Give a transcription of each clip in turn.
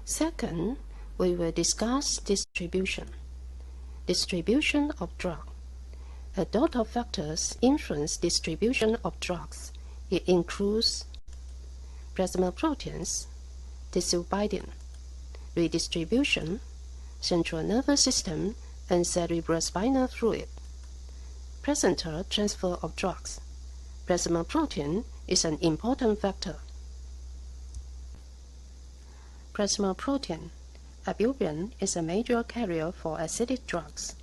Second, we will discuss distribution. Distribution of drug. A lot of factors influence distribution of drugs. It includes plasma proteins, tissue binding, redistribution, central nervous system, and cerebrospinal fluid. Placental transfer of drugs. Plasma protein is an important factor. Plasma protein. Albumin is a major carrier for acidic drugs.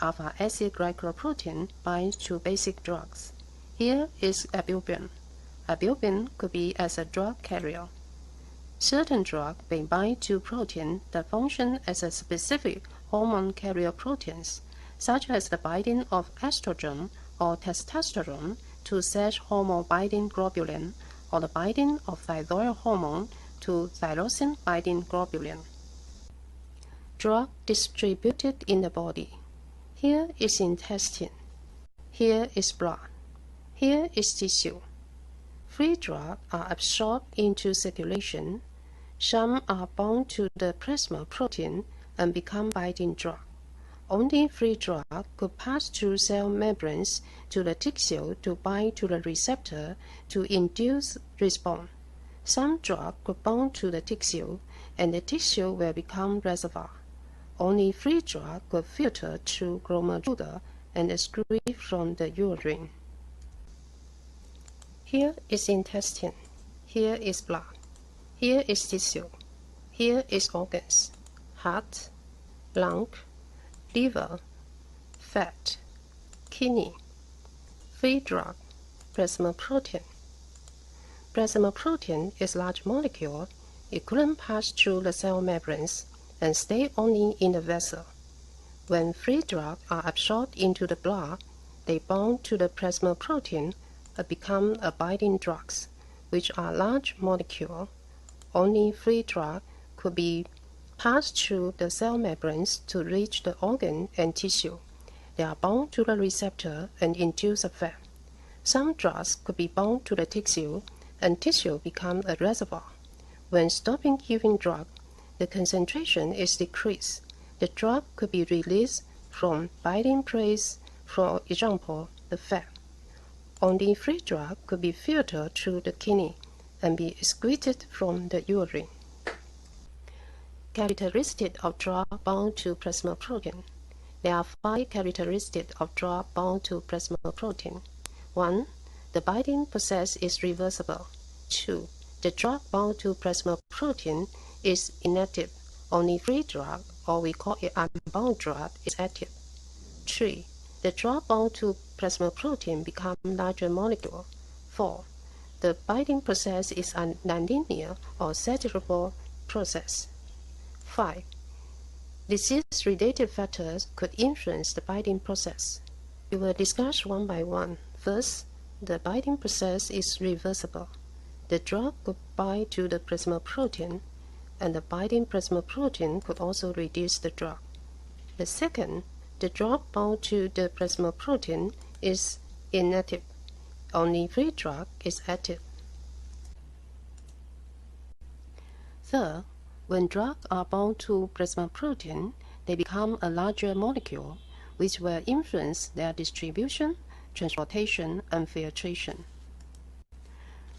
Alpha-acid glycoprotein binds to basic drugs. Here is albumin. Albumin could be as a drug carrier. Certain drugs may bind to protein that function as a specific hormone carrier proteins, such as the binding of estrogen or testosterone to sex hormone-binding globulin, or the binding of thyroid hormone to tyrosine-binding globulin. Drug distributed in the body. Here is intestine. Here is blood. Here is tissue. Free drugs are absorbed into circulation. Some are bound to the plasma protein and become binding drug. Only free drug could pass through cell membranes to the tissue to bind to the receptor to induce response. Some drug could bind to the tissue, and the tissue will become reservoir. Only free drug could filter through glomerular and excrete from the urine. Here is intestine. Here is blood. Here is tissue. Here is organs: heart, lung, liver, fat, kidney. Free drug, plasma protein. Plasma protein is large molecule. It couldn't pass through the cell membranes and stay only in the vessel. When free drugs are absorbed into the blood, they bond to the plasma protein and become binding drugs, which are large molecule. Only free drug could be passed through the cell membranes to reach the organ and tissue. They are bound to the receptor and induce effect. Some drugs could be bound to the tissue, and tissue becomes a reservoir. When stopping giving drug, the concentration is decreased. The drug could be released from binding place, for example, the fat. Only free drug could be filtered through the kidney and be excreted from the urine. Characteristics of drug bound to plasma protein. There are 5 characteristics of drug bound to plasma protein. 1. The binding process is reversible. 2. The drug bound to plasma protein is inactive. Only free drug, or we call it unbound drug, is active. 3. The drug bound to plasma protein becomes larger molecule. 4. The binding process is a nonlinear or saturable process. 5. Disease-related factors could influence the binding process. We will discuss one by one. First, the binding process is reversible. The drug could bind to the plasma protein, and the binding plasma protein could also reduce the drug. The second, the drug bound to the plasma protein is inactive. Only free drug is active. Third, when drugs are bound to plasma protein, they become a larger molecule, which will influence their distribution, transportation, and filtration.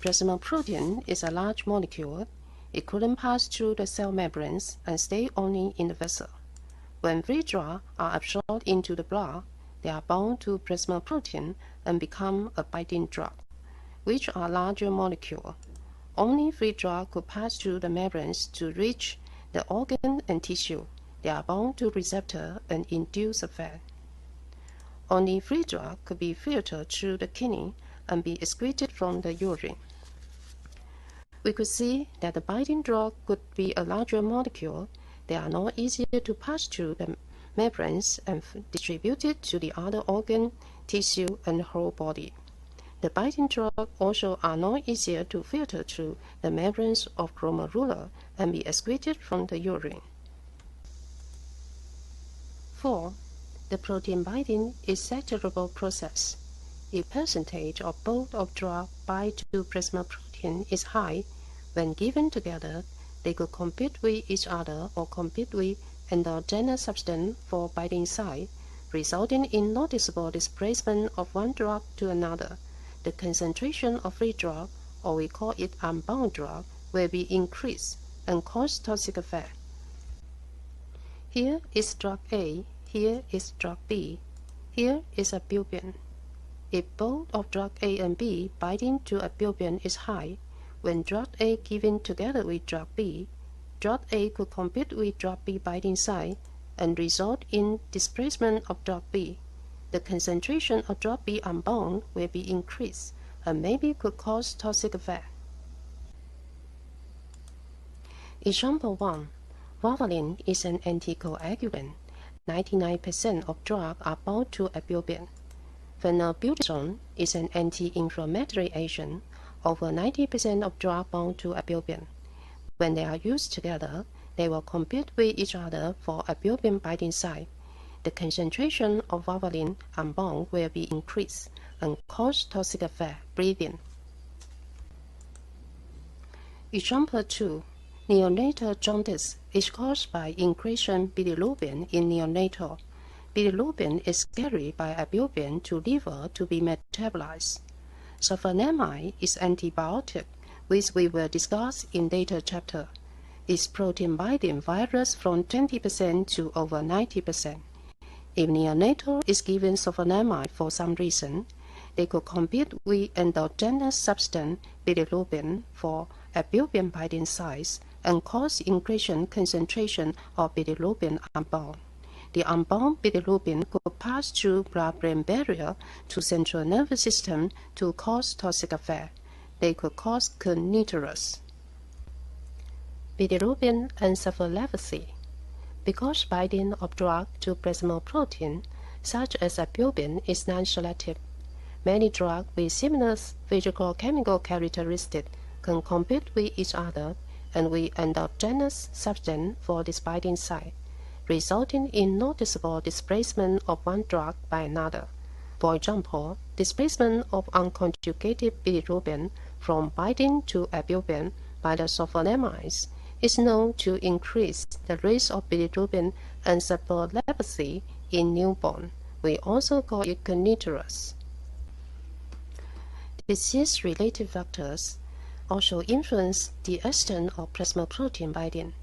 Plasma protein is a large molecule. It couldn't pass through the cell membranes and stay only in the vessel. When free drugs are absorbed into the blood, they are bound to plasma protein and become a binding drug, which are larger molecule. Only free drug could pass through the membranes to reach the organ and tissue. They are bound to receptor and induce effect. Only free drug could be filtered through the kidney and be excreted from the urine. We could see that the binding drug could be a larger molecule. They are not easier to pass through the membranes and distributed to the other organ, tissue, and whole body. The binding drugs also are not easier to filter through the membranes of glomerular and be excreted from the urine. 4. The protein binding is saturable process. If percentage of both of drug bind to plasma protein is high, when given together, They could compete with each other or compete with endogenous substance for binding site, resulting in noticeable displacement of one drug to another. The concentration of free drug, or we call it unbound drug, will be increased and cause toxic effect. Here is drug A, here is drug B, here is albumin. If both of drug A and B binding to albumin is high, when drug A given together with drug B, drug A could compete with drug B binding site and result in displacement of drug B. The concentration of drug B unbound will be increased and maybe could cause toxic effect. Example 1. Warfarin is an anticoagulant. 99% of drugs are bound to albumin. Phenylbutazone is an anti-inflammatory agent. Over 90% of drugs bound to albumin. When they are used together, they will compete with each other for albumin binding site. The concentration of warfarin unbound will be increased and cause toxic effect, breathing. Example 2. Neonatal jaundice is caused by increasing bilirubin in neonatal. Bilirubin is carried by albumin to liver to be metabolized. Sulfonamide is antibiotic, which we will discuss in later chapter. Its protein binding varies from 20% to over 90%. If neonatal is given sulfonamide for some reason, they could compete with endogenous substance bilirubin for albumin binding sites and cause increasing concentration of bilirubin unbound. The unbound bilirubin could pass through blood-brain barrier to central nervous system to cause toxic effect. They could cause coagulation. Bilirubin encephalopathy. Because binding of drug to plasma protein, such as albumin, is non-selective, many drugs with similar physicochemical characteristics can compete with each other and with endogenous substance for this binding site, resulting in noticeable displacement of one drug by another. For example, displacement of unconjugated bilirubin from binding to albumin by the sulfonamides is known to increase the risk of bilirubin encephalopathy in newborn. We also call it coagulation. Disease-related factors also influence the extent of plasma protein binding.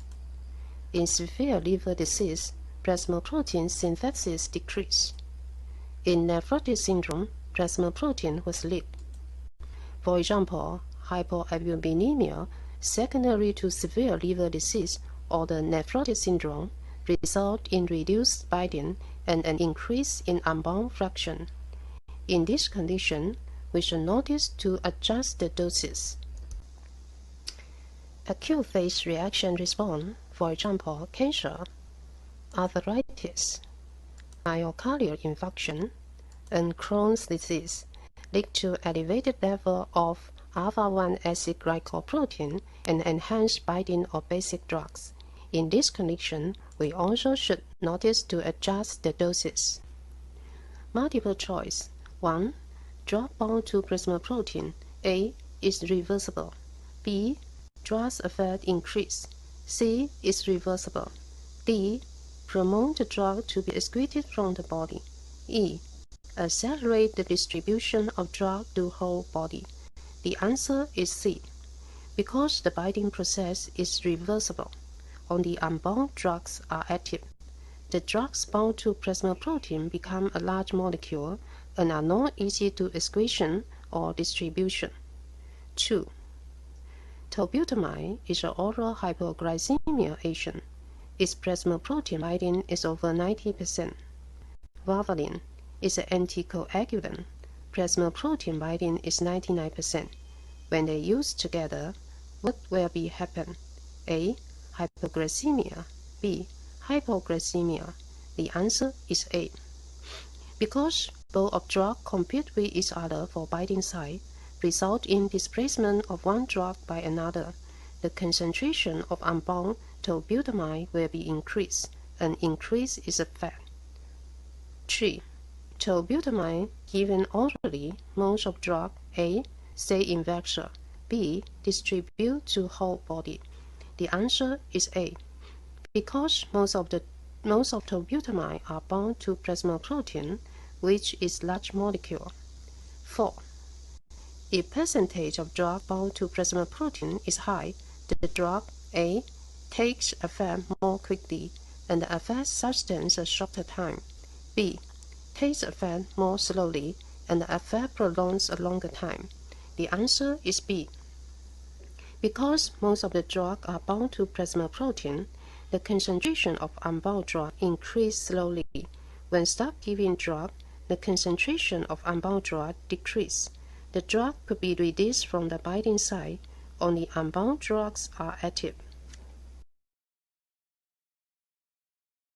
In severe liver disease, plasma protein synthesis decreased. In nephrotic syndrome, plasma protein was leaked. For example, hypoalbuminemia secondary to severe liver disease or the nephrotic syndrome result in reduced binding and an increase in unbound fraction. In this condition, we should notice to adjust the doses. Acute phase reaction response, for example, cancer, arthritis, myocardial infarction, and Crohn's disease, lead to elevated level of alpha-1 acid glycoprotein and enhanced binding of basic drugs. In this condition, we also should notice to adjust the doses. Multiple choice. 1. Drug bound to plasma protein. A is reversible. B. Drug's effect increase. C is reversible. D. Promote the drug to be excreted from the body. E. Accelerate the distribution of drug to whole body. The answer is C. Because the binding process is reversible, only unbound drugs are active. The drugs bound to plasma protein become a large molecule and are not easy to excretion or distribution. 2. Tolbutamide is an oral hypoglycemia agent. Its plasma protein binding is over 90%. Warfarin is an anticoagulant. Plasma protein binding is 99%. When they use together, what will be happen? A. Hypoglycemia. B. Hypoglycemia. The answer is A. Because both of drugs compete with each other for binding site, result in displacement of one drug by another, the concentration of unbound tolbutamide will be increased. An increase is a fact. 3. Tolbutamide given orally, most of drug A stay in vessel, B distribute to whole body. The answer is A. Because most of the butamine are bound to plasma protein, which is large molecule. 4. If percentage of drug bound to plasma protein is high, the drug A takes effect more quickly and affects substance a shorter time. B. Takes effect more slowly and the effect prolongs a longer time. The answer is B. Because most of the drugs are bound to plasma protein, the concentration of unbound drug increases slowly. When stop giving drug, the concentration of unbound drug decreases. The drug could be released from the binding site. Only unbound drugs are active.